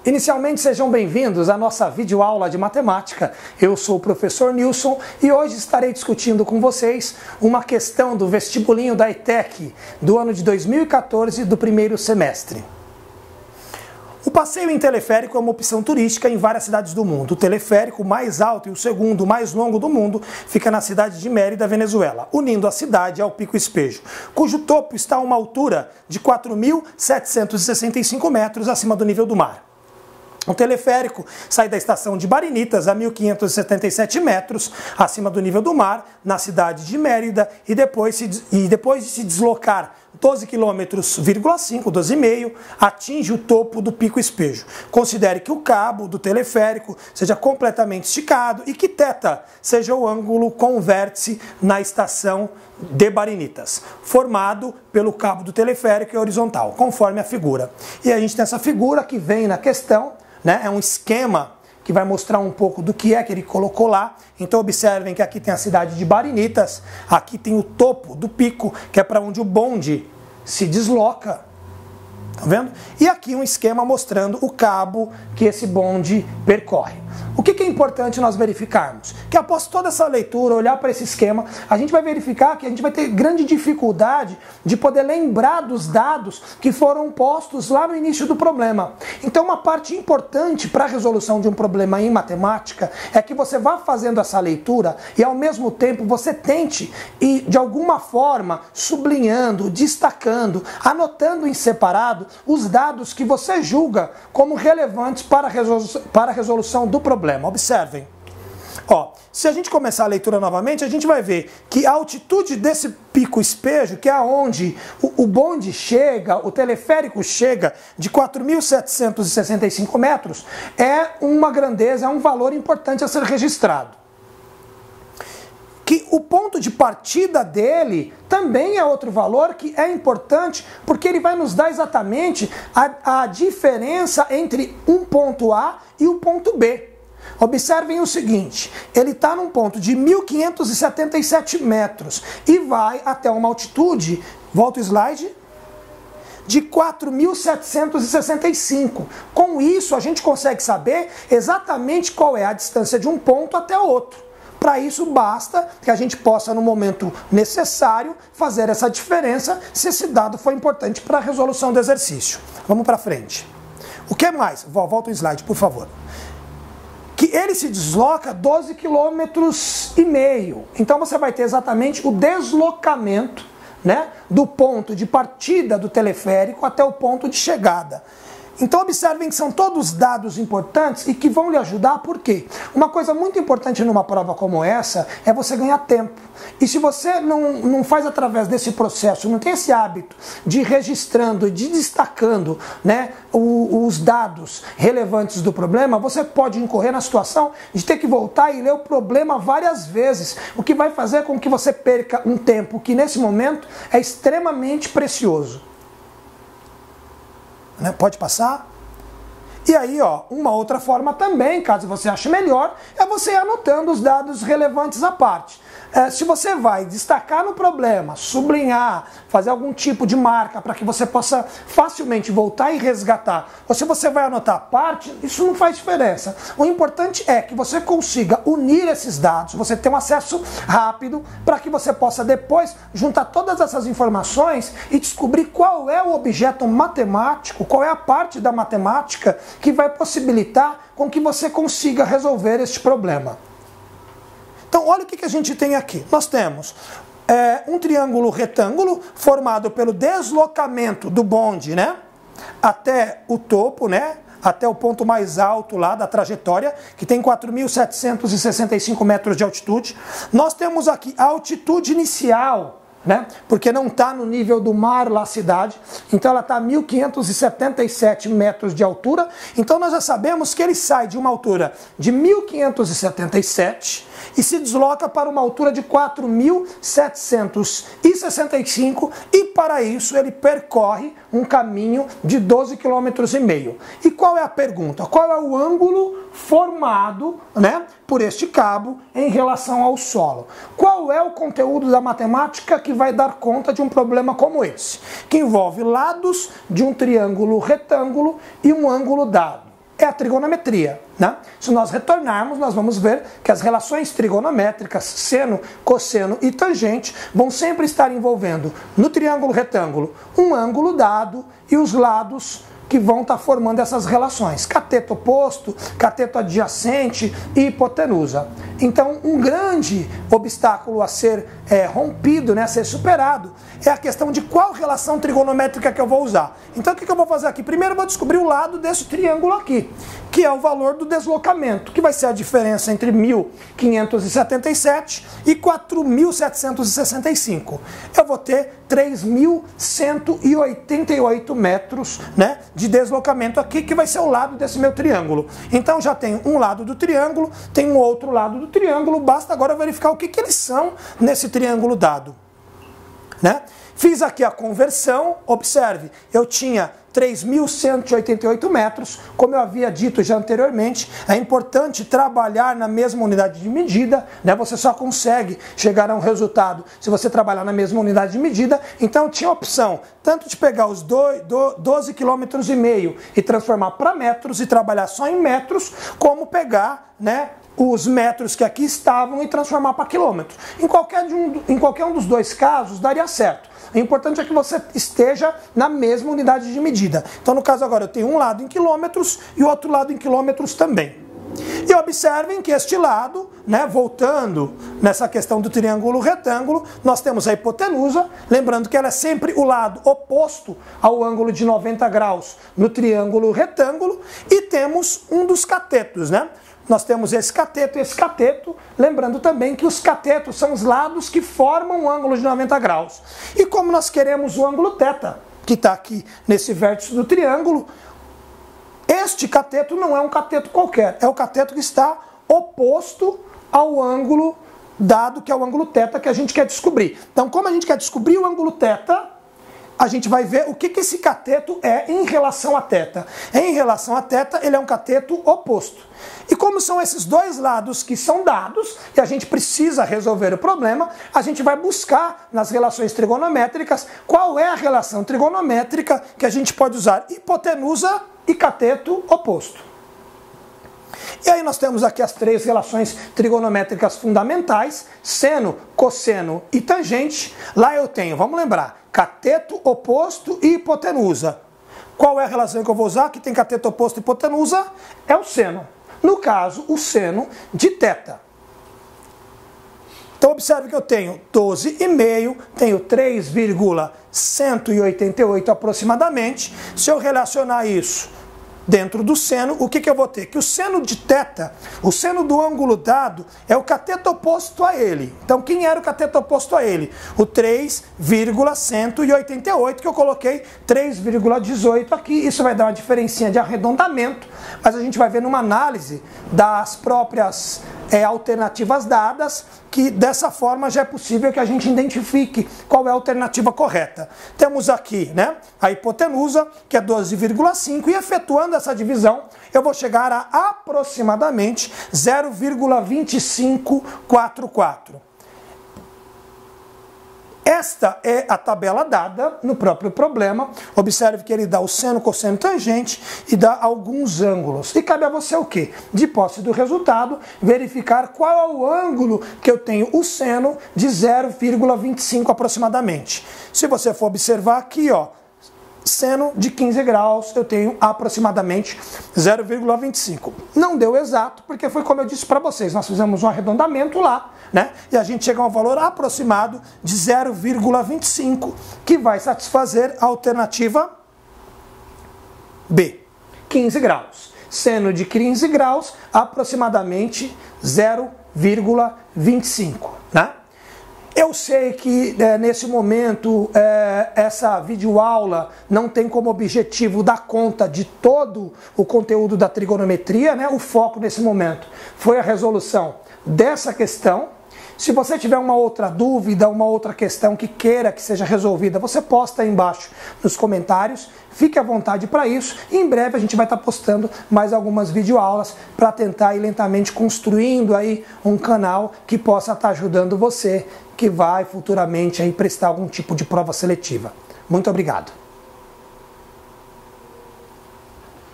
Inicialmente, sejam bem-vindos à nossa videoaula de matemática. Eu sou o professor Nilson e hoje estarei discutindo com vocês uma questão do vestibulinho da ETEC do ano de 2014 do primeiro semestre. O passeio em teleférico é uma opção turística em várias cidades do mundo. O teleférico mais alto e o segundo mais longo do mundo fica na cidade de Mérida, Venezuela, unindo a cidade ao Pico Espejo, cujo topo está a uma altura de 4.765 metros acima do nível do mar. O teleférico sai da estação de Barinitas a 1.577 metros acima do nível do mar, na cidade de Mérida, e depois de se deslocar 12,5 km, 12,5, atinge o topo do Pico Espejo. Considere que o cabo do teleférico seja completamente esticado e que θ seja o ângulo com o vértice na estação de Barinitas, formado pelo cabo do teleférico e horizontal, conforme a figura. E a gente tem essa figura que vem na questão, né? É um esquema que vai mostrar um pouco do que é que ele colocou lá. Então observem que aqui tem a cidade de Barinitas, aqui tem o topo do pico, que é para onde o bonde se desloca. Tá vendo? E aqui um esquema mostrando o cabo que esse bonde percorre. O que é importante nós verificarmos? Que após toda essa leitura, olhar para esse esquema, a gente vai verificar que a gente vai ter grande dificuldade de poder lembrar dos dados que foram postos lá no início do problema. Então uma parte importante para a resolução de um problema em matemática é que você vá fazendo essa leitura e ao mesmo tempo você tente ir de alguma forma sublinhando, destacando, anotando em separado os dados que você julga como relevantes para a resolução do problema. Observem. Se a gente começar a leitura novamente, a gente vai ver que a altitude desse Pico Espejo, que é onde o bonde chega, o teleférico chega, de 4.765 metros, é uma grandeza, é um valor importante a ser registrado. Que o ponto de partida dele também é outro valor que é importante, porque ele vai nos dar exatamente a diferença entre um ponto A e o ponto B. Observem o seguinte, ele está num ponto de 1.577 metros e vai até uma altitude, volta o slide, de 4.765. Com isso, a gente consegue saber exatamente qual é a distância de um ponto até outro. Para isso, basta que a gente possa, no momento necessário, fazer essa diferença se esse dado for importante para a resolução do exercício. Vamos para frente. O que mais? Volta o slide, por favor. Que ele se desloca 12,5 km. Então você vai ter exatamente o deslocamento, né, do ponto de partida do teleférico até o ponto de chegada. Então observem que são todos dados importantes e que vão lhe ajudar, por quê? Uma coisa muito importante numa prova como essa é você ganhar tempo. E se você não faz através desse processo, não tem esse hábito de ir registrando e de destacando, né, os dados relevantes do problema, você pode incorrer na situação de ter que voltar e ler o problema várias vezes, o que vai fazer com que você perca um tempo que nesse momento é extremamente precioso. Pode passar? E aí, uma outra forma também, caso você ache melhor, é você ir anotando os dados relevantes à parte. Se você vai destacar no problema, sublinhar, fazer algum tipo de marca para que você possa facilmente voltar e resgatar, ou se você vai anotar a parte, isso não faz diferença. O importante é que você consiga unir esses dados, você ter um acesso rápido para que você possa depois juntar todas essas informações e descobrir qual é o objeto matemático, qual é a parte da matemática que vai possibilitar com que você consiga resolver este problema. Então, olha o que a gente tem aqui. Nós temos um triângulo retângulo formado pelo deslocamento do bonde, né, até o topo, né, até o ponto mais alto lá da trajetória, que tem 4.765 metros de altitude. Nós temos aqui a altitude inicial, né, porque não está no nível do mar lá a cidade, então ela está a 1.577 metros de altura. Então nós já sabemos que ele sai de uma altura de 1.577 e se desloca para uma altura de 4.765 e para isso ele percorre um caminho de 12,5 km. E qual é a pergunta? Qual é o ângulo formado, né, por este cabo em relação ao solo? Qual é o conteúdo da matemática que vai dar conta de um problema como esse, que envolve lados de um triângulo retângulo e um ângulo dado? é a trigonometria, né? Se nós retornarmos, nós vamos ver que as relações trigonométricas, seno, cosseno e tangente, vão sempre estar envolvendo no triângulo retângulo um ângulo dado e os lados que vão estar formando essas relações, cateto oposto, cateto adjacente e hipotenusa. Então, um grande obstáculo a ser rompido, né, a ser superado, é a questão de qual relação trigonométrica que eu vou usar. Então, o que eu vou fazer aqui? Primeiro eu vou descobrir o lado desse triângulo aqui, que é o valor do deslocamento, que vai ser a diferença entre 1.577 e 4.765. Eu vou ter 3.188 metros, né, de deslocamento aqui, que vai ser o lado desse meu triângulo. Então já tenho um lado do triângulo, tem um outro lado do triângulo, basta agora verificar o que eles são nesse triângulo dado, né? Fiz aqui a conversão, observe, eu tinha 3.188 metros, como eu havia dito já anteriormente, é importante trabalhar na mesma unidade de medida, né? Você só consegue chegar a um resultado se você trabalhar na mesma unidade de medida. Então eu tinha a opção tanto de pegar os 12,5 km e transformar para metros e trabalhar só em metros, como pegar, né, os metros que aqui estavam e transformar para quilômetros. Em qualquer um dos dois casos daria certo. O importante é que você esteja na mesma unidade de medida. Então, no caso agora, eu tenho um lado em quilômetros e o outro lado em quilômetros também. E observem que este lado, né, voltando nessa questão do triângulo retângulo, nós temos a hipotenusa, lembrando que ela é sempre o lado oposto ao ângulo de 90 graus no triângulo retângulo, e temos um dos catetos, né? Nós temos esse cateto e esse cateto, lembrando também que os catetos são os lados que formam um ângulo de 90 graus. E como nós queremos o ângulo θ, que está aqui nesse vértice do triângulo, este cateto não é um cateto qualquer, é o cateto que está oposto ao ângulo dado, que é o ângulo θ que a gente quer descobrir. Então, como a gente quer descobrir o ângulo θ, a gente vai ver o que esse cateto é em relação a θ. Em relação a θ, ele é um cateto oposto. E como são esses dois lados que são dados, e a gente precisa resolver o problema, a gente vai buscar nas relações trigonométricas qual é a relação trigonométrica que a gente pode usar hipotenusa e cateto oposto. E aí nós temos aqui as três relações trigonométricas fundamentais, seno, cosseno e tangente. Lá eu tenho, vamos lembrar, cateto oposto e hipotenusa. Qual é a relação que eu vou usar? Que tem cateto oposto e hipotenusa? É o seno. No caso, o seno de θ. Então observe que eu tenho 12,5, tenho 3,188 aproximadamente. Se eu relacionar isso dentro do seno, o que eu vou ter? Que o seno de θ, o seno do ângulo dado, é o cateto oposto a ele. Então, quem era o cateto oposto a ele? O 3,188, que eu coloquei 3,18 aqui. Isso vai dar uma diferencinha de arredondamento, mas a gente vai ver numa análise das próprias alternativas dadas, que dessa forma já é possível que a gente identifique qual é a alternativa correta. Temos aqui, né, a hipotenusa, que é 12,5, e efetuando essa divisão, eu vou chegar a aproximadamente 0,2544. Esta é a tabela dada no próprio problema. Observe que ele dá o seno, cosseno e tangente e dá alguns ângulos. E cabe a você o quê? De posse do resultado, verificar qual é o ângulo que eu tenho o seno de 0,25 aproximadamente. Se você for observar aqui, ó, seno de 15 graus, eu tenho aproximadamente 0,25. Não deu exato, porque foi como eu disse para vocês, nós fizemos um arredondamento lá, né? E a gente chega a um valor aproximado de 0,25, que vai satisfazer a alternativa B, 15 graus. Seno de 15 graus, aproximadamente 0,25, né? Eu sei que nesse momento essa videoaula não tem como objetivo dar conta de todo o conteúdo da trigonometria, né? O foco nesse momento foi a resolução dessa questão. Se você tiver uma outra dúvida, uma outra questão que queira que seja resolvida, você posta aí embaixo nos comentários. Fique à vontade para isso. E em breve a gente vai estar postando mais algumas videoaulas para tentar ir lentamente construindo aí um canal que possa estar ajudando você que vai futuramente aí prestar algum tipo de prova seletiva. Muito obrigado.